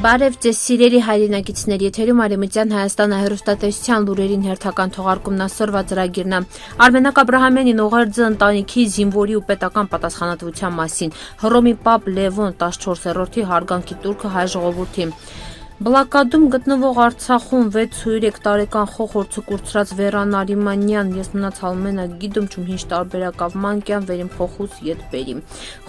Բարև ձեզ սիրելի հայրենակիցներ, եթերում Արևմտյան Հայաստանը հեռուստատեսության լուրերին հերթական թողարկումն ասորվա ծրագիրն է։ Արմենակ Աբրահամյանին ուղերձը ընտանիքի, զինվորի ու պետական պատասխանատվության մասին։ Հռոմի Պապ Լևոն 14-րդի հարգանքի տուրքը հայ ժողովրդի։ Բլոկադում գտնվող Արցախում 6-3 տարեկան խոխորձը կուրցրած Վերա Նարիմանյան, ես մնացալ մենակ գիտում չում հինչ տարբերակավ մանկյան վերիմ փոխուց ետ բերի։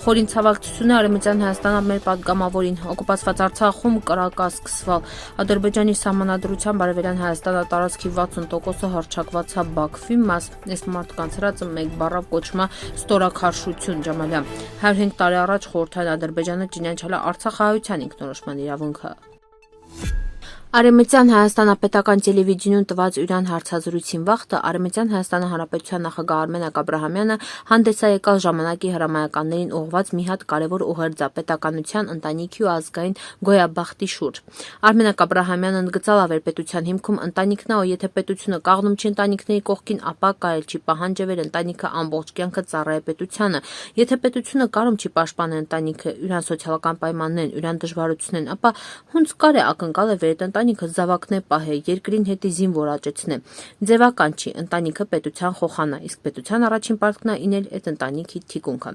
Խորին ցավակցությունը Արևմտյան Հայաստանը մեր պատգամավորին օկուպացված Արցախում կրակա սկսվալ։ Ադրբեջանի սահմանադրությամբ Արևելյան Հայաստանը տարածքի 60%-ը հռչակված է Բաքվի մաս, այս մարդկանց հրացը մեկ բառով կոչվում է ստորաքարշություն Ջամալյան։ 105 տարի առաջ խորհրդային Ադրբեջանը ճանաչել է Արցախահայության ինքնորոշման իրավունքը։ Արևմտյան Հայաստանը պետական տելևիզիոնում տված յուրան հարցազրույցին վաղտը Արևմտյան Հայաստանի Հանրապետության նախագահ Արմենակ Աբրահամյանը հանդես է եկալ ժամանակի հրամայականներին ուղղված մի հատ կարևոր ուղերձ պետականության, ընտանիքի ու ազգային գոյաբախտի շուրջ։ Արմենակ Աբրահամյանը ընդգծալ ավերպետության հիմքում ընտանիքն է, ու եթե պետությունը կաղնում չի ընտանիքների կողքին, ապա կարել չի պահանջվել ընտանիքը ամբողջ կյանքը ծառայ պետությանը։ Եթե պետությունը կարում չի պաշտպանել ընտանիքը, յուրան սոցիալական պայմաններն, յուրան դժվարություններն, ապա հունց կար է ակնկալ է վեր ընտանիքը զավակն է պահե, երկրին հետի զինվոր աճեցնե։ Ձևական չի, ընտանիքը պետության խոխանա, իսկ պետության առաջին պարտքն է ինել այդ ընտանիքի թիկունքը։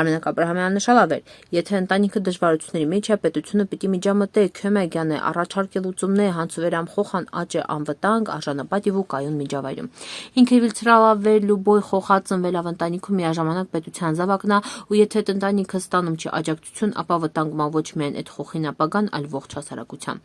Արմենակ Աբրահամյանը նշալավեր, եթե ընտանիքը դժվարությունների մեջ է, պետությունը պիտի միջամտե, քյոմեգյան է, առաջարկել լուծումներ, հանցուվերամ խոխան աճ է անվտանգ, արժանապատ ու կայուն միջավայրում։ Ինքը վիլցրալավեր լուբոյ խոխածն վելավ ընտանիքում միաժամանակ պետության զավակն է, ու եթե այդ ընտանիքը ստանում չի աջակցություն, ապա վտանգում ոչ միայն այդ խոխին ապագան, այլ ողջ հասարակության։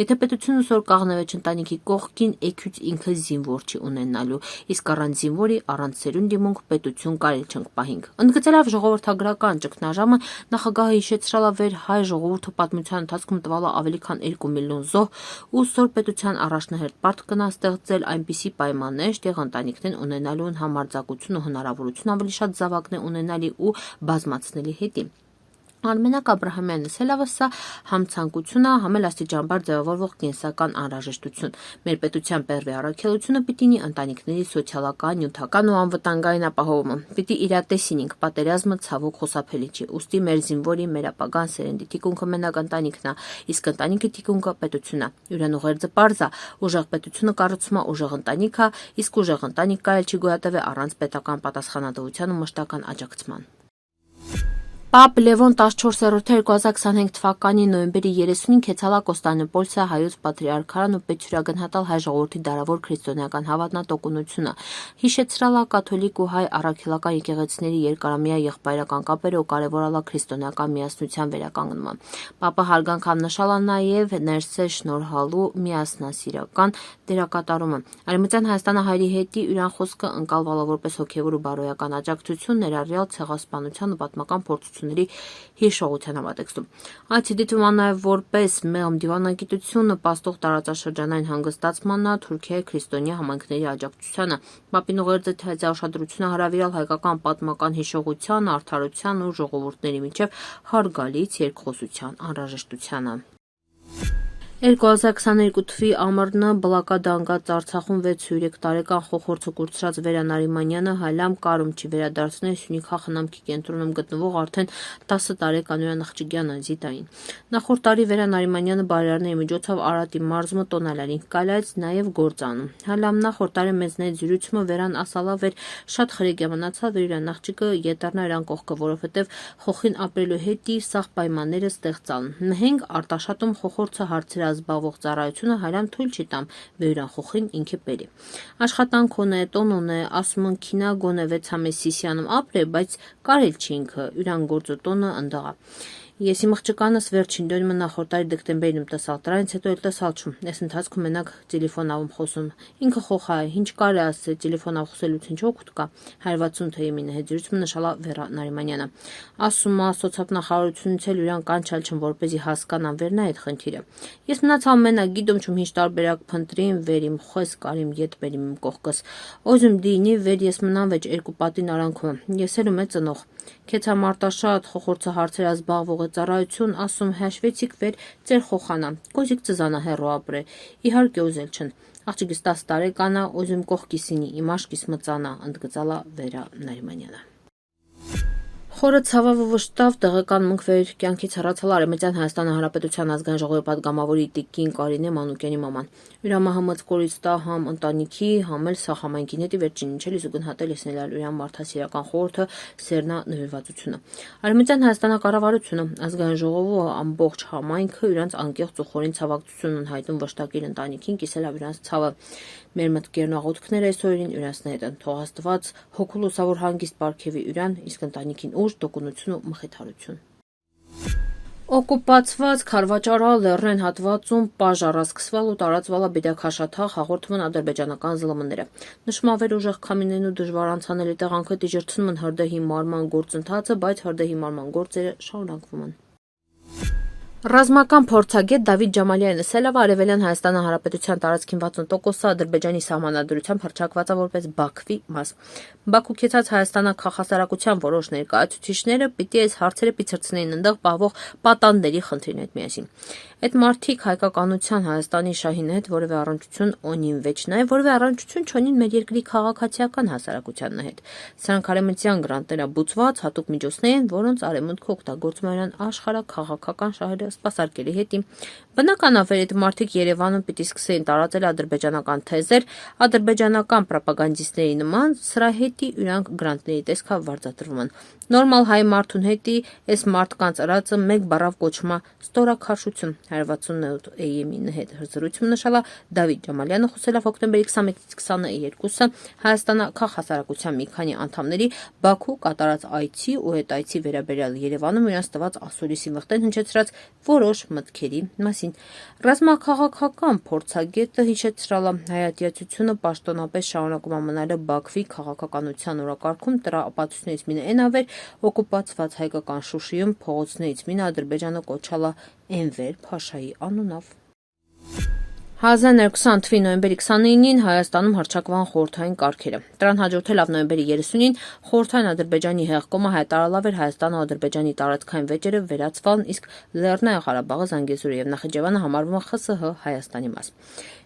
Եթե պետությունը սոր կաղնվեց ընտանիքի կողքին, էգուց ինքը զինվոր չի ունենալու, իսկ առանց զինվորի, առանց սերունդի մունք պետություն կարել չենք պահինք։ Ընդգծելով ժողովրդագրական ճգնաժամը, նախագահը հիշեցրալավեր հայ ժողովուրդը պատմության ընթացքում տվալ ավելի քան 2 միլիոն զոհ ու սոր պետության առաջնահերթ պարտք կնա ստեղծել այնպիսի պայմաններ, տեղ ընտանիքներն ունենալու համարձակություն ու հնարավորություն ավելի շատ զավակն է ունենալի ու բազմացնելի հետի։ Արմենակ Աբրահամյանը սելավը սա համցանկություն է, համելաստիճանաբար ձևավորվող կենսական անհրաժեշտություն։ Մեր պետության պերվի առաքելությունը պիտի ընտանիքների սոցիալական, նյութական ու անվտանգային ապահովումը։ Պիտի իրատեսինինք պատերազմը ցավոք խուսափելի չի։ Ուստի մեր զինվորի, մեր ապագան սերնդի թիկունքը մենակ ընտանիքն է, իսկ ընտանիքի թիկունքը պետությունն է։ Յուրան ուղերձը պարզ է, ուժեղ պետությունը կառուցում է ուժեղ ընտանիքը, իսկ ուժեղ ընտանիք կարել չի գոյատևել առանց պետական պատասխանատվության ու մշտական աջակցման։ Պապ Լևոն 14-րդը 2025 թվականի նոյեմբերի 30-ին կեցալա Կոստանդնուպոլսը հայոց պատրիարքարան ու պետքյուրագնահատալ հայ ժողովրդի դարավոր քրիստոնեական հավատնատոկունությունը, հիշեցրալա կաթոլիկ ու հայ առաքելական եկեղեցիների երկարամյա եղբայրական կապերը ու կարևորալա քրիստոնեական միասնության վերականգնումը։ Պապը հարգանքավ նշալա նաև ներսե շնորհալու միասնասիրական դերակատարումը։ Արևմտյան Հայաստանը հայրի հետի յուրան խոսքը ընկալվալա որպես հոգևոր ու բարոյական աջակցություն, ներառյալ ցեղասպանության ու պատմական փորձությունների հիշողության համատեքստում։ Այդ դիտվում է նաև որպես մեղմ դիվանագիտություն նպաստող տարածաշրջանային հանգստացմանն, Թուրքիայի քրիստոնյա համայնքների աջակցությանը։ Պապին ուղերձը թեզի ուշադրությունը հրավիրալ հայկական պատմական հիշողության, արդարության ու ժողովուրդների միջև հարգալից երկխոսության անհրաժեշտությանը։ 2022 թվականի ամռանը բլոկադա ընկած Արցախում 6-3 տարեկան խոխորձը կուրցրած Վերա Նարիմանյանը հալամ կարում չի վերադարձնել Սյունիքի խնամքի կենտրոնում գտնվող արդեն 10 տարեկան Յուրան Աղջիկյանը Զիտային։ Նախորդ տարի Վերա Նարիմանյանը բարերարների միջոցով Արարատի մարզումը տոնալարին կալած նաև գործանում։ Հալամ նախորդ տարի մեզնից զրույցումը Վերան ասալավ էր շատ խրեգ է մնացած Յուրան Աղջիկը ետառնա իրան կողքը, որովհետև խոխին ապրելու հետի սաղ պայմանները ստեղծան։ Մենք արտաշատում խոխորձը հարցեր զբաղվող ծառայությունը հայրամ թույլ չի տամ Վերան խոխին ինքը բերի։ Աշխատանք ունե, տոն ունե, ասում են քինա գոնե 6 ամիս Սիսիանում ապրե, բայց կարել չի ինքը յուրան գործը տոնը ընդաղա։ Ես իմ աղջկանս վերջին դոնիմը նախորդ տարի դեկտեմբերին տեսալ, դրանից հետո էլ տեսալ չում։ Այս ընթացքում մենակ տելեֆոնով խոսում։ Ինքը խոխա է, ինչ կարի ասել, տելեֆոնով խոսելուց ինչ օգուտ կա։ 160 թեյմինը հետ զրույցում նշալա Վերա Նարիմանյանը։ Ասում է սոցիալնախարարությունից էլ յուրան կանչալ չեմ, որպեսզի հասկանան վերնա այդ խնդիրը։ Ես մնացալ մենակ գիտում չում ինչ տարբերակ փնտրիմ, վերիմ խես կարիմ ետ բերիմ իմ կողքս։ Ոզում դինի վեր ես մնամ վեճ երկու պատին արանքում։ Ես էլ ու ծնող։ Քեթա մարտաշատ խոխորձը հարցեր զբաղվող է ծառայություն, ասում հաշվեցիք վեր ձեր խոխանա։ Կոզիկ ծզանա հերո ապրե։ Իհարկե ուզել չն։ Աղջիկս 10 տարեկան է, ոզում կողքիսինի, իմ աշկիս մծանա, ընդգծալա Վերա Նարիմանյանը։ Խորը ցավով ու վշտով տեղական մունք-վեր կյանքից հեռացել Արևմտյան Հայաստանի Հանրապետության ազգային ժողովի պատգամավորի տիկին Կարինե Մանուկյանի մաման։ Հյուրամահմած կորից տա համ ընտանիքի, համ էլ սահամայնքի նետի վերջին ինչել զուգնահատել Իսնելալ Ուրյան մարդասիրական խորհուրդը Սերնա նվիրվածությունը։ Արևմտյան Հայաստանի կառավարությունը, ազգային ժողովը ու ամբողջ համայնքը իրանց անկեղծ ու խորին ցավակցությունն հայտում վշտակիր ընտանիքին կիսել իրանց ցավը։ Մեր մտքերն աղոթքները այսօրին իրանցն հետ թող Աստված հոգու լուսավոր հանգիստ պարգևի իրան, իսկ ընտանիքին ուժ, տոկունություն ու մխիթարություն։ Օկուպացված Քարվաճարալ լեռնային հատվածում պաժար սկսվել ու տարածվել բեդաքաշաթաղ հաղորդման ադրբեջանական ԶԼՄ-ները։ Նշմավեր ուժեղ քամիներն ու դժվար անցանելի տեղանքը դիժրցնում են հրդեհի մարման գործընթացը, բայց հրդեհի մարման գործերը շարունակվում են։ Ռազմական փորձագետ Դավիթ Ջամալյանը ասել է, որ Արևելյան Հայաստանի Հանրապետության տարածքին 60%-ը Ադրբեջանի սահմանադրությամբ հռչակված է որպես Բաքվի մաս։ Բաքու քեցած Հայաստանի քաղաքասարակության որոշ ներկայացուցիչները պիտի այս հարցերը պիցրցնեին այնտեղ պահվող պատանդների խնդրին հետ միասին։ Այդ մարդիկ հայկականության Հայաստանի շահին հետ որևէ առնչություն ունին վեճ նաև որևէ առնչություն չունին մեր երկրի քաղաքացիական հասարակության հետ։ Սրանք արևմտյան գրանտները բուծված հատուկ միջոցներ են, որոնց արևմուտքը օգտագործում է աշխարհ քաղաքական շահերը սպասարկելի հետի։ Բնականաբար այդ մարդիկ Երևանում պիտի սկսեին տարածել ադրբեջանական թեզեր, ադրբեջանական պրոպագանդիստների նման, սրա հետի իրանք գրանտների տեսքով վարձատրվում են։ Նորմալ հայ մարդուն հետի այս մարդկանց արածը մեկ բառով կոչվում է ստորաքարշություն։ 168 AM-ի հետ հրցրույցում նշել է Դավիթ Ջամալյանը, խոսելով հոկտեմբերի 21-22-ը Հայաստանի քաղաքասարակության մի քանի անդամների Բաքու կատարած այցի ու այդ այցի վերաբերյալ Երևանում իրանց տված ասուլիսի մղտեն հնչեցրած որոշ մտքերի մասին։ Ռազմաքաղաքական փորձագետը հիշեցրել է հայատյացությունը պաշտոնապես շարունակում է մնալ Բաքվի քաղաքականության օրակարգում տրապատությունից մինը այնավեր օկուպացված հայկական Շուշիում փողոցներից մինը Ադրբեջանը կոչալ է Էնվեր Փաշայի անունով։ 1920 թվականի նոյեմբերի 29-ին Հայաստանում հռչակվան խորհրդային կարգերը։ Դրան հաջորդելով նոյեմբերի 30-ին խորհրդային Ադրբեջանի հեղկոմը հայտարարավ էր Հայաստանը ու Ադրբեջանի տարածքային վեճերը վերացվան, իսկ Լեռնային Ղարաբաղը, Զանգեզուրը եւ Նախիջևանը համարվում են ԽՍՀ Հայաստանի մաս։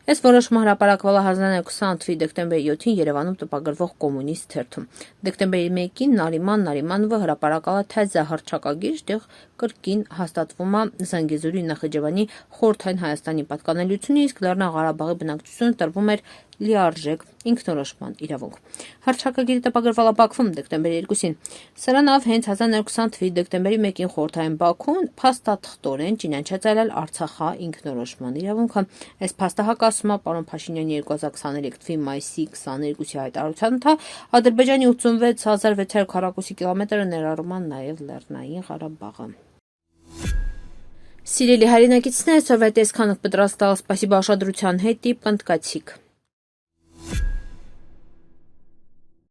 Այս որոշումը հրապարակվել է 1920 թվականի դեկտեմբերի 7-ին Երևանում տպագրվող կոմունիստ թերթում։ Դեկտեմբերի 1-ին Նարիման Նարիմանովը հրապարակել է թեզա հռչակագիր, որտեղ կրկին հաստատվում է Զանգեզուրի Նախիջևանի խորհրդային Հայաստանի պատկանելությունը, իսկ Լեռնային Ղարաբաղի բնակչությունը տրվում էր լիարժեք ինքնորոշման իրավունք։ Հռչակագիրը տպագրվել է Բաքվում դեկտեմբերի 2-ին։ Սրանով հենց 1920 թվականի դեկտեմբերի 1-ին խորհրդային Բաքուն փաստաթղթորեն ճանաչեց այլել Արցախի ինքնորոշման իրավունքը։ Այս փաստահակը ասում է պարոն Փաշինյանի 2023 թվականի մայիսի 22-ի հայտարարության թե Ադրբեջանի 86,600 քառակուսի կիլոմետրը ներառում է նաև Լեռնային Ղարաբաղը։ Սիրելի հայրենակիցներ, այսօրվա տեսքանը պատրաստալ, սպասիբա ուշադրության հետի պնդկացիք։